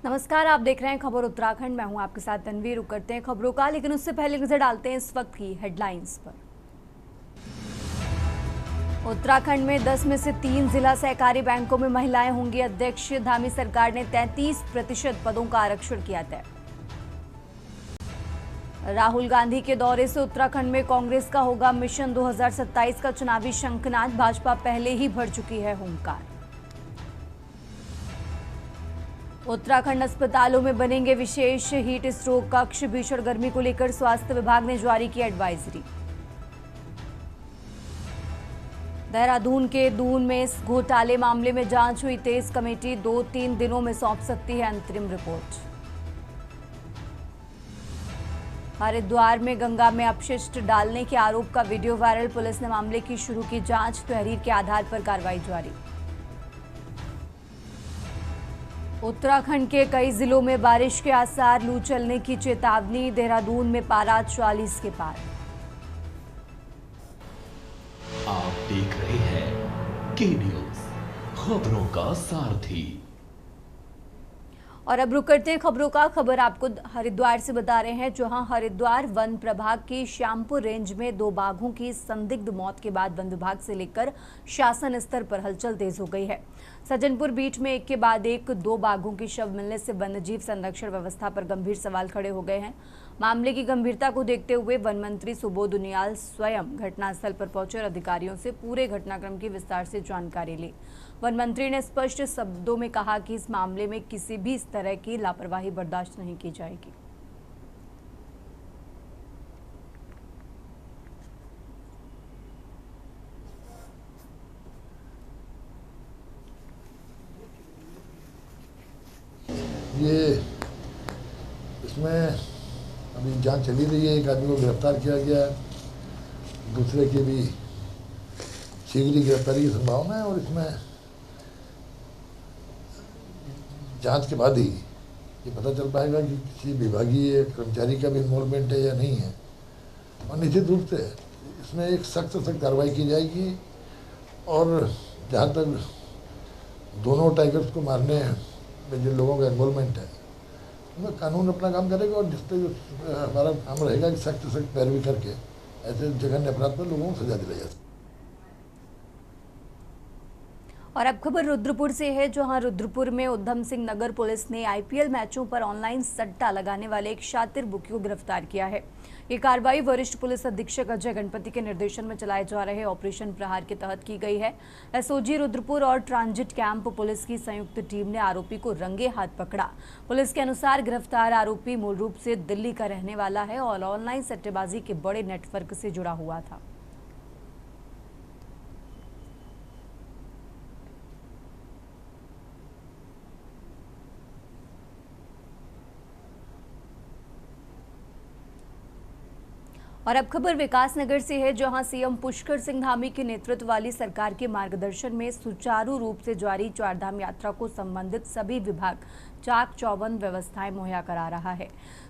नमस्कार, आप देख रहे हैं खबर उत्तराखंड। मैं हूं आपके साथ तन्वीर। रुक करते हैं खबरों का, लेकिन उससे पहले नजर डालते हैं इस वक्त की हेडलाइंस पर। उत्तराखंड में 10 में से 3 जिला सहकारी बैंकों में महिलाएं होंगी अध्यक्ष। धामी सरकार ने 33% पदों का आरक्षण किया तय। राहुल गांधी के दौरे से उत्तराखंड में कांग्रेस का होगा मिशन 2027 का चुनावी शंखनाद। भाजपा पहले ही भर चुकी है हुंकार। उत्तराखंड अस्पतालों में बनेंगे विशेष हीट स्ट्रोक कक्ष। भीषण गर्मी को लेकर स्वास्थ्य विभाग ने जारी की एडवाइजरी। देहरादून के दून में घोटाले मामले में जांच हुई तेज। कमेटी 2-3 दिनों में सौंप सकती है अंतरिम रिपोर्ट। हरिद्वार में गंगा में अपशिष्ट डालने के आरोप का वीडियो वायरल। पुलिस ने मामले की शुरू की जांच। तहरीर के आधार पर कार्रवाई जारी। उत्तराखंड के कई जिलों में बारिश के आसार। लू चलने की चेतावनी। देहरादून में पारा 40 के पार। आप देख रहे हैं के न्यूज, खबरों का सारथी। और अब रुक करते हैं खबरों का। खबर आपको हरिद्वार से बता रहे हैं, जहां हरिद्वार वन प्रभाग की श्यामपुर रेंज में 2 बाघों की संदिग्ध मौत के बाद वन विभाग से लेकर शासन स्तर पर हलचल तेज हो गई है। सज्जनपुर बीट में एक के बाद एक 2 बाघों की शव मिलने से वन्यजीव संरक्षण व्यवस्था पर गंभीर सवाल खड़े हो गए हैं। मामले की गंभीरता को देखते हुए वन मंत्री सुबोध उनियाल स्वयं घटनास्थल पर पहुंचे और अधिकारियों से पूरे घटनाक्रम की विस्तार से जानकारी ली। वन मंत्री ने स्पष्ट शब्दों में कहा कि इस मामले में किसी भी इस तरह की लापरवाही बर्दाश्त नहीं की जाएगी। ये इसमें अभी जांच चली रही है। एक आदमी को गिरफ्तार किया गया है, दूसरे की भी शीघ्र ही गिरफ्तारी की संभावना है। और इसमें जांच के बाद ही ये पता चल पाएगा कि किसी विभागीय कर्मचारी का भी इन्वॉल्वमेंट है या नहीं है। और निश्चित रूप से इसमें एक सख्त कार्रवाई की जाएगी। और जहाँ तक दोनों टाइगर्स को मारने में जिन लोगों का इन्वॉल्वमेंट है, उनमें कानून अपना काम करेगा। और जिस तक हमारा काम रहेगा कि सख्त पैरवी करके ऐसे जघन्य अपराध पर लोगों को सजा दिलाई जा सके। और अब खबर रुद्रपुर से है, जहां रुद्रपुर में उधम सिंह नगर पुलिस ने आईपीएल मैचों पर ऑनलाइन सट्टा लगाने वाले एक शातिर बुकी को गिरफ्तार किया है। ये कार्रवाई वरिष्ठ पुलिस अधीक्षक अजय गणपति के निर्देशन में चलाए जा रहे ऑपरेशन प्रहार के तहत की गई है। एसओजी रुद्रपुर और ट्रांजिट कैंप पुलिस की संयुक्त टीम ने आरोपी को रंगे हाथ पकड़ा। पुलिस के अनुसार गिरफ्तार आरोपी मूल रूप से दिल्ली का रहने वाला है और ऑनलाइन सट्टेबाजी के बड़े नेटवर्क से जुड़ा हुआ था। और अब खबर विकासनगर से है, जहां सीएम पुष्कर सिंह धामी के नेतृत्व वाली सरकार के मार्गदर्शन में सुचारू रूप से जारी चारधाम यात्रा को संबंधित सभी विभाग चाक चौबंद व्यवस्थाएं मुहैया करा रहा है,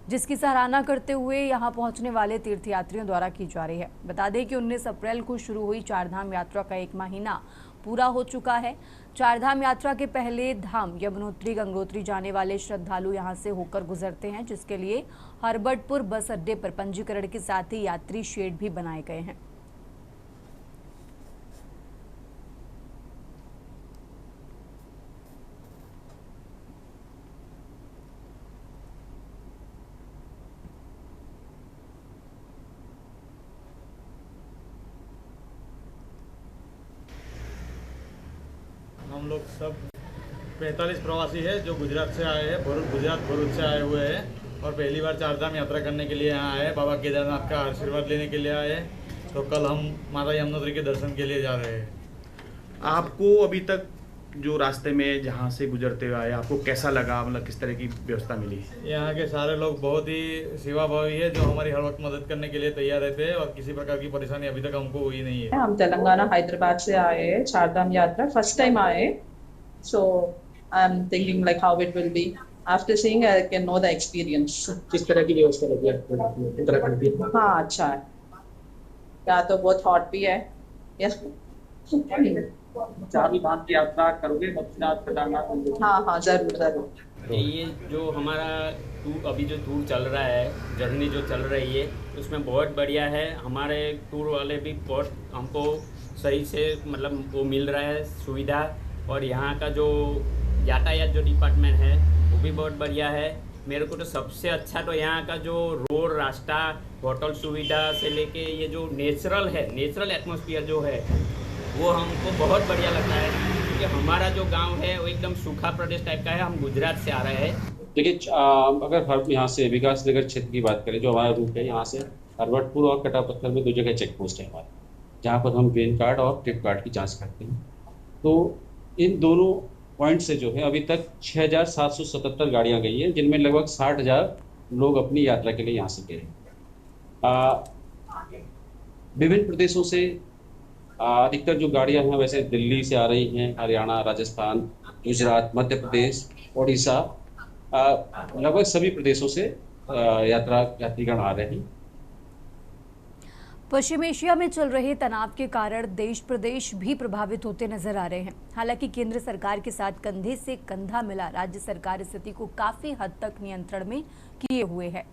जिसकी सराहना करते हुए यहां पहुंचने वाले तीर्थयात्रियों द्वारा की जा रही है। बता दें कि 19 अप्रैल को शुरू हुई चारधाम यात्रा का 1 महीना पूरा हो चुका है। चारधाम यात्रा के पहले धाम यमुनोत्री गंगोत्री जाने वाले श्रद्धालु यहां से होकर गुजरते हैं, जिसके लिए हरबटपुर बस अड्डे पर पंजीकरण के साथ ही यात्री शेड भी बनाए गए हैं। हम लोग सब 45 प्रवासी है जो गुजरात से आए हैं, गुजरात भरूच से आए हुए हैं और पहली बार चारधाम यात्रा करने के लिए यहाँ आए, बाबा केदारनाथ का आशीर्वाद लेने के लिए आए। तो कल हम माता यमुनोत्री के दर्शन के लिए जा रहे हैं। आपको अभी तक जो रास्ते में जहाँ से गुजरते हुए आए, आपको कैसा लगा? मतलब किस तरह की व्यवस्था मिली? यहाँ के सारे लोग बहुत ही सेवाभावी है, जो हमारी हर वक्त मदद करने के लिए तैयार रहते हैं और किसी प्रकार की परेशानी अभी तक हमको हुई नहीं है। हम तेलंगाना हैदराबाद से आए हैं, चारधाम यात्रा फर्स्ट टाइम आए। So I am thinking like how it will be after seeing I can know the experience. किस तरह की व्यवस्था लगी आपको उत्तराखंड की? हाँ, अच्छा है। या तो बहुत हॉट भी है। यस चार धाम की यात्रा करोगे बद्रीनाथ केदारनाथ मंदिर? हाँ हाँ, जरूर जरूर। ये जो हमारा अभी जो टूर चल रहा है, जर्नी जो चल रही है, उसमें बहुत बढ़िया है। हमारे टूर वाले भी बहुत हमको सही से मतलब वो मिल रहा है सुविधा, और यहाँ का जो यातायात जो डिपार्टमेंट है वो भी बहुत बढ़िया है। मेरे को तो सबसे अच्छा तो यहाँ का जो रोड, रास्ता, होटल सुविधा से लेके ये जो नेचुरल है, नेचुरल एटमॉस्फेयर जो है वो हमको बहुत बढ़िया लगता है। क्योंकि हमारा जो गांव है वो एकदम सूखा प्रदेश टाइप का है, हम गुजरात से आ रहे हैं। देखिए, अगर हम यहाँ से विकास नगर क्षेत्र की बात करें, जो हमारा रूट है, यहाँ से हरवटपुर और कटापत्थर में 2 जगह चेक पोस्ट है हमारे, जहाँ पर हम पेन कार्ड और टिकट कार्ड की जांच करते हैं। तो इन दोनों पॉइंट से जो है अभी तक 6,777 गाड़ियाँ गई हैं, जिनमें लगभग 60,000 लोग अपनी यात्रा के लिए यहाँ से गए हैं। विभिन्न प्रदेशों से अधिकतर जो गाड़ियाँ हैं वैसे दिल्ली से आ रही हैं, हरियाणा, राजस्थान, गुजरात, मध्य प्रदेश, उड़ीसा, लगभग सभी प्रदेशों से यात्रीगण आ रहे हैं। पश्चिम एशिया में चल रहे तनाव के कारण देश प्रदेश भी प्रभावित होते नजर आ रहे हैं। हालांकि केंद्र सरकार के साथ कंधे से कंधा मिला राज्य सरकार स्थिति को काफी हद तक नियंत्रण में किए हुए है,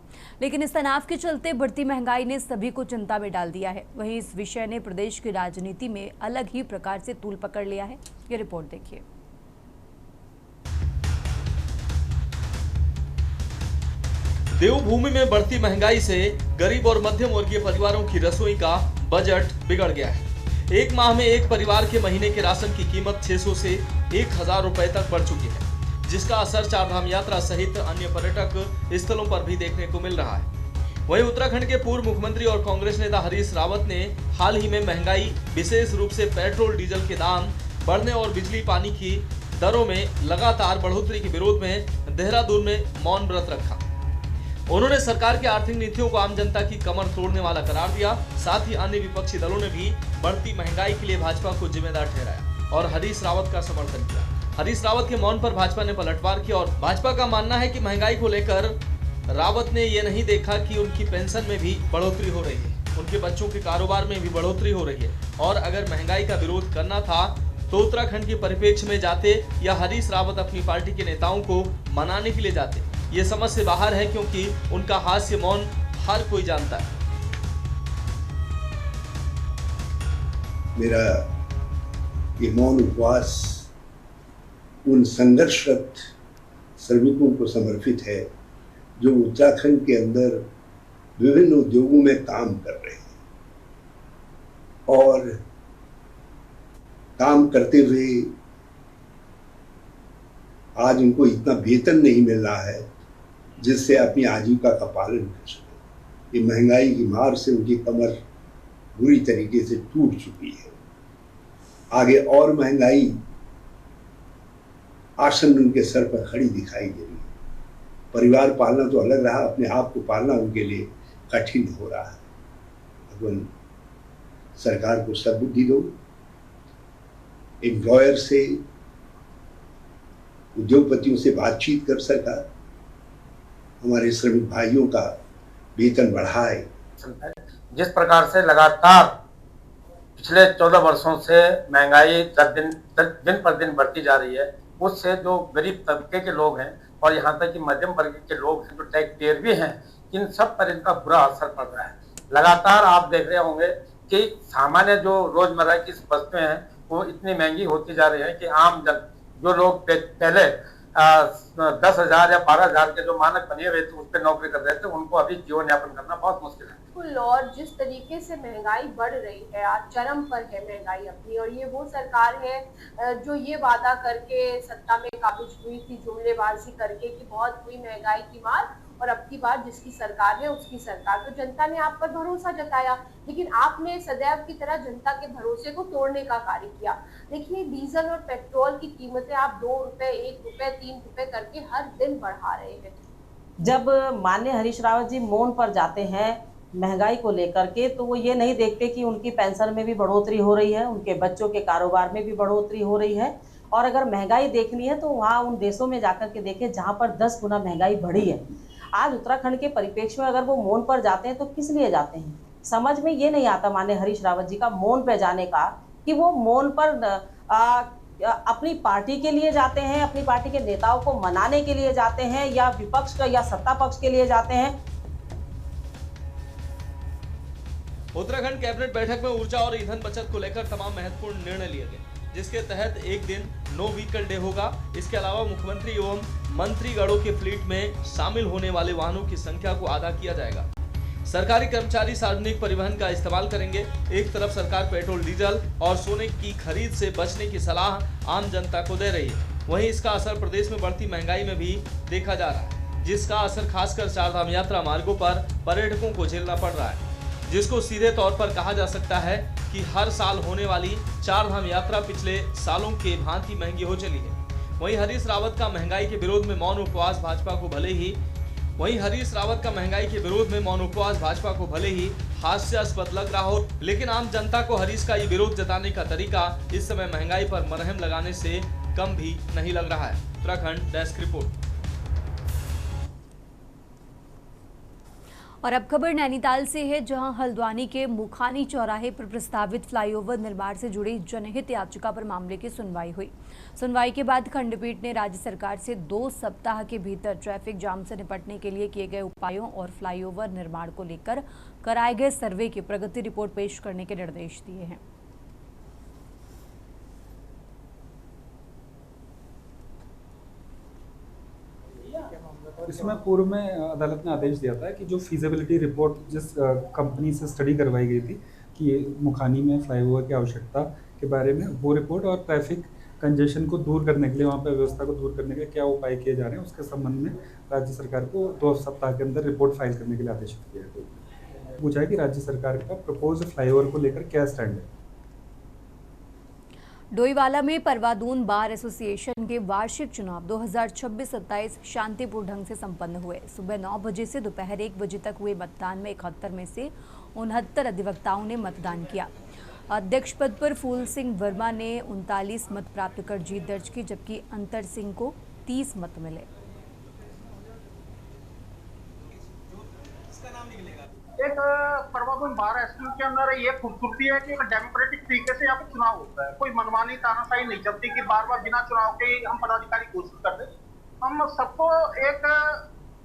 लेकिन इस तनाव के चलते बढ़ती महंगाई ने सभी को चिंता में डाल दिया है। वहीं इस विषय ने प्रदेश की राजनीति में अलग ही प्रकार से तूल पकड़ लिया है। ये रिपोर्ट देखिए। देवभूमि में बढ़ती महंगाई से गरीब और मध्यम वर्गीय परिवारों की रसोई का बजट बिगड़ गया है। एक माह में एक परिवार के महीने के राशन की कीमत 600 से 1,000 रुपए तक बढ़ चुकी है, जिसका असर चारधाम यात्रा सहित अन्य पर्यटक स्थलों पर भी देखने को मिल रहा है। वहीं उत्तराखंड के पूर्व मुख्यमंत्री और कांग्रेस नेता हरीश रावत ने हाल ही में महंगाई, विशेष रूप से पेट्रोल डीजल के दाम बढ़ने और बिजली पानी की दरों में लगातार बढ़ोतरी के विरोध में देहरादून में मौन व्रत रखा। उन्होंने सरकार की आर्थिक नीतियों को आम जनता की कमर तोड़ने वाला करार दिया। साथ ही अन्य विपक्षी दलों ने भी बढ़ती महंगाई के लिए भाजपा को जिम्मेदार ठहराया और हरीश रावत का समर्थन किया। हरीश रावत के मौन पर भाजपा ने पलटवार किया और भाजपा का मानना है कि महंगाई को लेकर रावत ने ये नहीं देखा कि उनकी पेंशन में भी बढ़ोतरी हो रही है, उनके बच्चों के कारोबार में भी बढ़ोतरी हो रही है, और अगर महंगाई का विरोध करना था तो उत्तराखंड के परिप्रेक्ष्य में जाते या हरीश रावत अपनी पार्टी के नेताओं को मनाने के लिए जाते। ये समझ से बाहर है, क्योंकि उनका हास्य मौन हर कोई जानता है। मेरा ये मौन उपवास उन संघर्षरत श्रमिकों को समर्पित है जो उत्तराखंड के अंदर विभिन्न उद्योगों में काम कर रहे हैं और काम करते हुए आज उनको इतना वेतन नहीं मिल रहा है जिससे अपनी आजीविका का पालन कर सके। ये महंगाई की मार से उनकी कमर बुरी तरीके से टूट चुकी है। आगे और महंगाई आसन उनके सर पर खड़ी दिखाई दे रही है। परिवार पालना तो अलग रहा, अपने आप को पालना उनके लिए कठिन हो रहा है। भगवान सरकार को सद्बुद्धि दो, एम्प्लॉयर से, उद्योगपतियों से बातचीत कर सरकार हमारे श्रमिक भाइयों का वेतन बढ़ाए। जिस प्रकार से लगातार पिछले 14 वर्षों से महंगाई दिन पर दिन बढ़ती जा रही है, उससे जो गरीब तबके के लोग हैं और यहाँ तक कि मध्यम वर्ग के लोग हैं जो टैक्स पेयर भी हैं, इन सब पर इनका बुरा असर पड़ रहा है। लगातार आप देख रहे होंगे कि सामान्य जो रोजमर्रा की वस्तुएं हैं वो इतनी महंगी होती जा रही है कि आम जन जो लोग पहले 10,000 या 12,000 के जो मानक बने हुए थे उस पर नौकरी कर रहे थे, उनको अभी जीवन यापन करना बहुत मुश्किल है। और जिस तरीके से महंगाई बढ़ रही है, आज चरम पर है महंगाई अपनी, और ये वो सरकार है जो ये वादा करके सत्ता में काबिज हुई थी, जुमलेबाजी करके कि बहुत हुई महंगाई की मार, और अब की बार जिसकी सरकार है उसकी सरकार। तो जनता ने आप पर भरोसा जताया, लेकिन आपने सदैव की तरह जनता के भरोसे को तोड़ने का कार्य किया। देखिए, डीजल और पेट्रोल की कीमतें आप 2 रुपए, 1 रुपए, 3 रुपए करके हर दिन बढ़ा रहे हैं। जब माननीय हरीश रावत जी मौन पर जाते हैं महंगाई को लेकर के, तो वो ये नहीं देखते कि उनकी पेंशन में भी बढ़ोतरी हो रही है, उनके बच्चों के कारोबार में भी बढ़ोतरी हो रही है। और अगर महंगाई देखनी है तो वहाँ उन देशों में जाकर के देखें जहाँ पर 10 गुना महंगाई बढ़ी है। आज उत्तराखंड के परिप्रेक्ष्य में अगर वो मौन पर जाते हैं तो किस लिए जाते हैं? समझ में ये नहीं आता माननीय हरीश रावत जी का मौन पे जाने का, कि वो मौन पर अपनी पार्टी के लिए जाते हैं, अपनी पार्टी के नेताओं को मनाने के लिए जाते हैं, या विपक्ष का या सत्ता पक्ष के लिए जाते हैं। उत्तराखंड कैबिनेट बैठक में ऊर्जा और ईंधन बचत को लेकर तमाम महत्वपूर्ण निर्णय लिए गए, जिसके तहत एक दिन नो व्हीकल डे होगा। इसके अलावा मुख्यमंत्री एवं मंत्रीगणों के फ्लीट में शामिल होने वाले वाहनों की संख्या को आधा किया जाएगा। सरकारी कर्मचारी सार्वजनिक परिवहन का इस्तेमाल करेंगे। एक तरफ सरकार पेट्रोल डीजल और सोने की खरीद से बचने की सलाह आम जनता को दे रही है, वहीं इसका असर प्रदेश में बढ़ती महंगाई में भी देखा जा रहा है, जिसका असर खासकर चारधाम यात्रा मार्गों पर पर्यटकों को झेलना पड़ रहा है, जिसको सीधे तौर पर कहा जा सकता है कि हर साल होने वाली चारधाम यात्रा पिछले सालों के भांति महंगी हो चली है। वहीं हरीश रावत का महंगाई के विरोध में मौन उपवास भाजपा को भले ही हास्यास्पद लग रहा हो, लेकिन आम जनता को हरीश का ये विरोध जताने का तरीका इस समय महंगाई पर मरहम लगाने से कम भी नहीं लग रहा है। Uttarakhand desk report. और अब खबर नैनीताल से है, जहां हल्द्वानी के मुखानी चौराहे पर प्रस्तावित फ्लाईओवर निर्माण से जुड़ी जनहित याचिका पर मामले की सुनवाई हुई। सुनवाई के बाद खंडपीठ ने राज्य सरकार से 2 सप्ताह के भीतर ट्रैफिक जाम से निपटने के लिए किए गए उपायों और फ्लाईओवर निर्माण को लेकर कराए गए सर्वे की प्रगति रिपोर्ट पेश करने के निर्देश दिए हैं। इसमें पूर्व में अदालत ने आदेश दिया था कि जो फीजिबिलिटी रिपोर्ट जिस कंपनी से स्टडी करवाई गई थी कि मुखानी में फ्लाईओवर की आवश्यकता के बारे में, वो रिपोर्ट और ट्रैफिक कंजेशन को दूर करने के लिए, वहाँ पर व्यवस्था को दूर करने के लिए क्या उपाय किए जा रहे हैं, उसके संबंध में राज्य सरकार को 2 सप्ताह के अंदर रिपोर्ट फाइल करने के लिए आदेशित किया है। पूछा है कि राज्य सरकार का प्रपोज फ्लाईओवर को लेकर क्या स्टैंड है। डोईवाला में परवादून बार एसोसिएशन के वार्षिक चुनाव 2026-27 शांतिपूर्ण ढंग से संपन्न हुए। सुबह 9 बजे से दोपहर 1 बजे तक हुए मतदान में 71 में से 69 अधिवक्ताओं ने मतदान किया। अध्यक्ष पद पर फूल सिंह वर्मा ने 39 मत प्राप्त कर जीत दर्ज की, जबकि अंतर सिंह को 30 मत मिले। एक परवादून बार एसोसिएशन के अंदर ये खूबसूरती है कि एक डेमोक्रेटिक तरीके से यहाँ पे चुनाव होता है। कोई मनमानी तानाशाही नहीं चलती कि बार बार बिना चुनाव के हम पदाधिकारी घोषित कर दें। हम सबको एक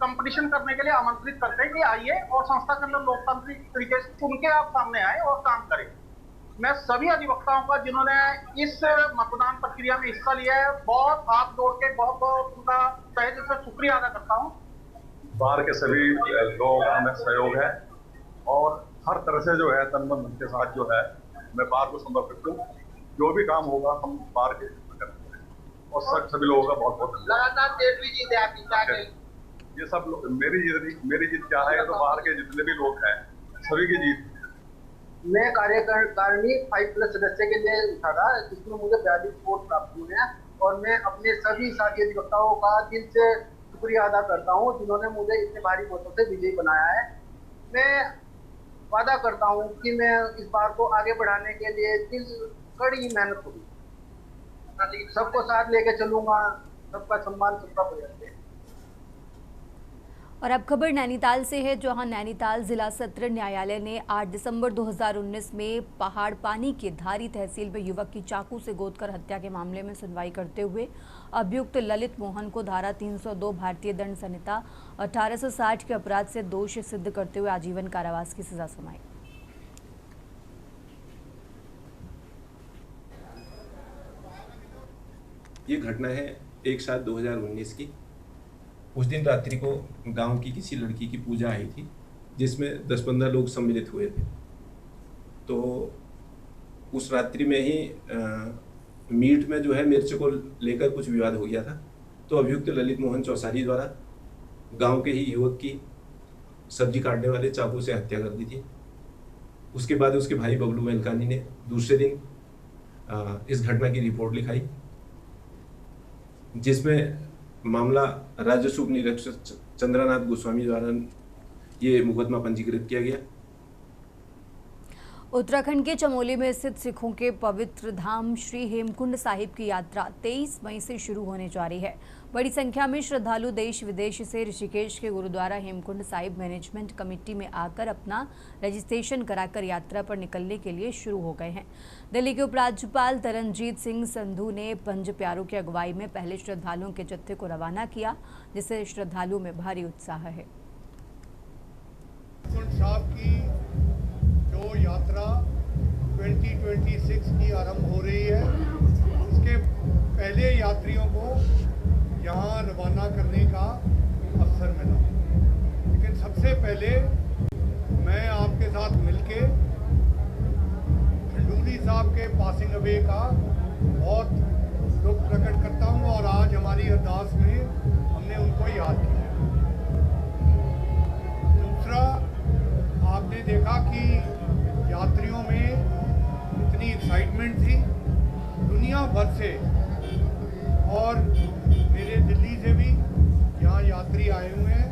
कंपटीशन करने के लिए आमंत्रित करते हैं कि आइए और संस्था के अंदर लोकतांत्रिक तरीके से चुन के आप सामने आए और काम करें। मैं सभी अधिवक्ताओं का जिन्होंने इस मतदान प्रक्रिया में हिस्सा लिया है, बहुत हाथ जोड़ के बहुत उनका तहे दिल से शुक्रिया अदा करता हूँ। बार के सभी लोगों का हमें सहयोग है और हर तरह से जो है तन मन धन के साथ जो है मैं बार को समर्पित हूँ। जो भी काम होगा हम बार के करते हैं और सभी लोगों का बहुत बहुत लगातार 13वीं जीत है आपकी, क्या कहें? ये सब लोग मेरी जीत क्या है, तो बाहर के जितने भी लोग हैं सभी की जीत। मैं कार्यकारिणी 5+ सदस्य के लिए उठा था, जिसमें मुझे 42 वोट प्राप्त हुए हैं और मैं अपने सभी साथी अधिवक्ताओं का दिल से शुक्रिया अदा करता हूं जिन्होंने मुझे इतने भारी वोटों से विजयी बनाया है। मैं वादा करता हूं कि मैं इस बार को आगे बढ़ाने के लिए कड़ी मेहनत करूंगा, सबको साथ लेके चलूंगा, सबका सम्मान, सबका प्रयास है। और अब खबर नैनीताल से है, जहां नैनीताल जिला सत्र न्यायालय ने 8 दिसंबर 2019 में पहाड़ पानी के धारी तहसील में युवक की चाकू से गोदकर हत्या के मामले में सुनवाई करते हुए अभियुक्त ललित मोहन को धारा 302 भारतीय दंड संहिता 1860 के अपराध से दोषी सिद्ध करते हुए आजीवन कारावास की सजा सुनाई। ये घटना है 1/7/2019 की। उस दिन रात्रि को गांव की किसी लड़की की पूजा आई थी, जिसमें 10-15 लोग सम्मिलित हुए थे। तो उस रात्रि में ही मीट में जो है मिर्च को लेकर कुछ विवाद हो गया था। तो अभियुक्त ललित मोहन चौसारी द्वारा गांव के ही युवक की सब्जी काटने वाले चाकू से हत्या कर दी थी। उसके बाद उसके भाई बबलू वेलकानी ने दूसरे दिन इस घटना की रिपोर्ट लिखाई, जिसमें मामला राज्य सूप निरीक्षक चंद्रनाथ गोस्वामी द्वारा ये मुकदमा पंजीकृत किया गया। उत्तराखंड के चमोली में स्थित सिखों के पवित्र धाम श्री हेमकुंड साहिब की यात्रा 23 मई से शुरू होने जा रही है। बड़ी संख्या में श्रद्धालु देश विदेश से ऋषिकेश के गुरुद्वारा हेमकुंड साहिब मैनेजमेंट कमेटी में आकर अपना रजिस्ट्रेशन कराकर यात्रा पर निकलने के लिए शुरू हो गए हैं। दिल्ली के उपराज्यपाल तरनजीत सिंह संधू ने पंज प्यारों की अगुवाई में पहले श्रद्धालुओं के जत्थे को रवाना किया, जिससे श्रद्धालुओं में भारी उत्साह है। जो यात्रा 2026 की आरंभ हो रही है, उसके पहले यात्रियों को यहाँ रवाना करने का अवसर मिला। लेकिन सबसे पहले मैं आपके साथ मिलके खंडूरी साहब के पासिंग अवे का बहुत दुख प्रकट करता हूँ और आज हमारी अरदास में हमने उनको याद किया। दूसरा, आपने देखा कि यात्रियों में इतनी एक्साइटमेंट थी दुनिया भर से, और मेरे दिल्ली से भी यहाँ यात्री आए हुए हैं।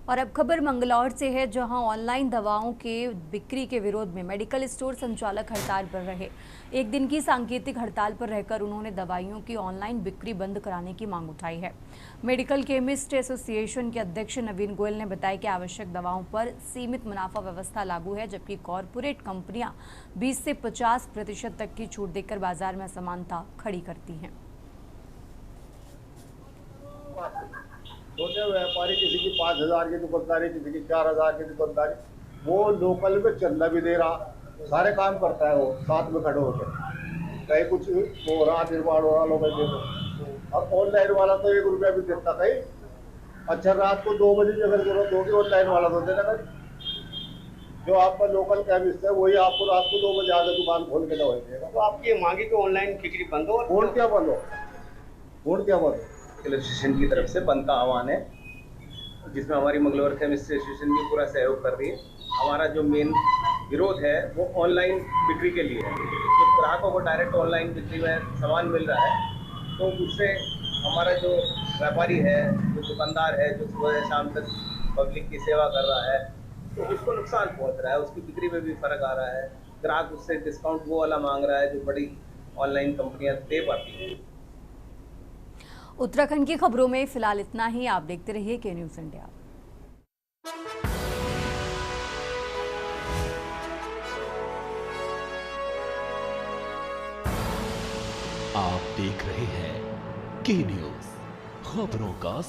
और अब खबर मंगलौर से है, जहां ऑनलाइन दवाओं के बिक्री के विरोध में मेडिकल स्टोर संचालक हड़ताल पर रहे। एक दिन की सांकेतिक हड़ताल पर रहकर उन्होंने दवाइयों की ऑनलाइन बिक्री बंद कराने की मांग उठाई है। मेडिकल केमिस्ट एसोसिएशन के अध्यक्ष नवीन गोयल ने बताया कि आवश्यक दवाओं पर सीमित मुनाफा व्यवस्था लागू है, जबकि कॉरपोरेट कंपनियां 20 से 50% तक की छूट देकर बाजार में असमानता खड़ी करती हैं। छोटे व्यापारी, किसी की 5,000 की दुकानदारी, किसी की 4,000 की दुकानदारी, वो लोकल में चंदा भी दे रहा, सारे काम करता है, वो साथ में खड़े होकर। कहीं कुछ हो रहा, निर्माण हो रहा, लोग दे दो। और ऑनलाइन वाला तो 1 रुपया भी देता कहीं। अच्छा, रात को 2 बजे अगर जरूरत होगी, ऑनलाइन वाला तो देना कहीं। जो आपका लोकल केमिस्ट है वही आपको रात को 2 बजे आकर दुकान खोल के दवाई देगा। तो आपकी ये मांगी कि ऑनलाइन बिक्री बंद हो। फोन क्या बंद हो? फोन क्या बंद हो? एसोसिएशन की तरफ से बंद का आह्वान है, जिसमें हमारी मंगलौर केमिस्ट एसोसिएशन भी पूरा सहयोग कर रही है। हमारा जो मेन विरोध है वो ऑनलाइन बिक्री के लिए है। जब ग्राहकों को डायरेक्ट ऑनलाइन बिक्री में सामान मिल रहा है, तो उससे हमारा जो व्यापारी है, जो दुकानदार है, जो सुबह से शाम तक पब्लिक की सेवा कर रहा है, तो उसको नुकसान पहुँच रहा है। उसकी बिक्री में भी फर्क आ रहा है। ग्राहक उससे डिस्काउंट वो वाला मांग रहा है जो बड़ी ऑनलाइन कंपनियाँ दे पाती हैं। उत्तराखंड की खबरों में फिलहाल इतना ही। आप देखते रहिए के न्यूज़ इंडिया। आप देख रहे हैं के न्यूज़, खबरों का